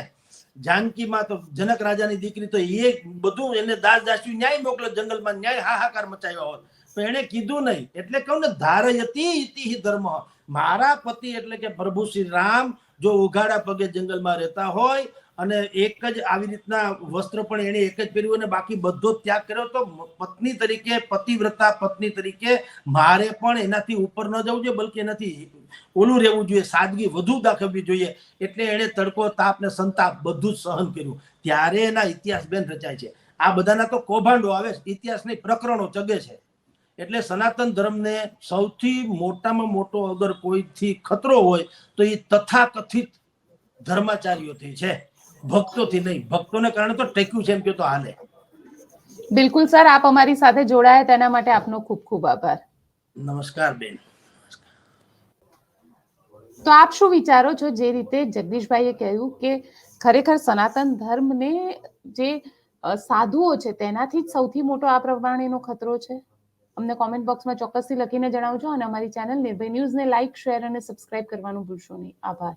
જાનકીમાં તો જનક રાજાની દીકરી, તો એ બધું એને દાસ દાસ્યું ન્યાય મોકલે જંગલમાં, ન્યાય હાહાકાર મચાવ્યા હોત, પણ એને કીધું નહીં. એટલે કહું ને, ધારયતિ ઇતિ ધર્મ. મારા પતિ એટલે કે પ્રભુ શ્રી રામ જો ઉઘાડા પગે જંગલમાં રહેતા હોય અને એક જ આવી રીતના વસ્ત્ર પણ એને એક જ પહેર્યું અને બાકી બધો ત્યાગ કર્યો, તો પત્ની તરીકે, પતિવ્રતા પત્ની તરીકે મારે પણ એનાથી ઉપર ન જવું જોઈએ, બલકે એનાથી ઓલું રહેવું જોઈએ, સાદગી વધુ દાખવવી જોઈએ. એટલે એને તડકો, તાપ ને સંતાપ બધું જ સહન કર્યું. ત્યારે એના ઇતિહાસ બેન રચાય છે. આ બધાના તો કૌભાંડો આવે, ઇતિહાસની પ્રકરણો ચગે છે. એટલે સનાતન ધર્મને સૌથી મોટામાં મોટો અગર કોઈથી ખતરો હોય તો એ તથાકથિત ધર્માચાર્યોથી છે, ભક્તોથી નહીં. ભક્તોને કારણે તો ટેક્યું છે એમ કે તો હાલે. બિલકુલ સર, આપ અમારી સાથે જોડાયા તેના માટે આપનો ખૂબ ખૂબ આભાર. નમસ્કાર બેન. તો આપ શું વિચારો છો? જે રીતે જગદીશભાઈએ કહ્યું કે ખરેખર સનાતન ધર્મને જે સાધુઓ છે તેનાથી જ સૌથી મોટો આ પ્રમાણેનો ખતરો છે. અમને કોમેન્ટ બોક્સમાં ચોક્કસથી લખીને જણાવજો અને અમારી ચેનલ નિર્ભય ન્યૂઝને લાઇક, શેર અને સબસ્ક્રાઇબ કરવાનું ભૂલશો નહીં. આભાર.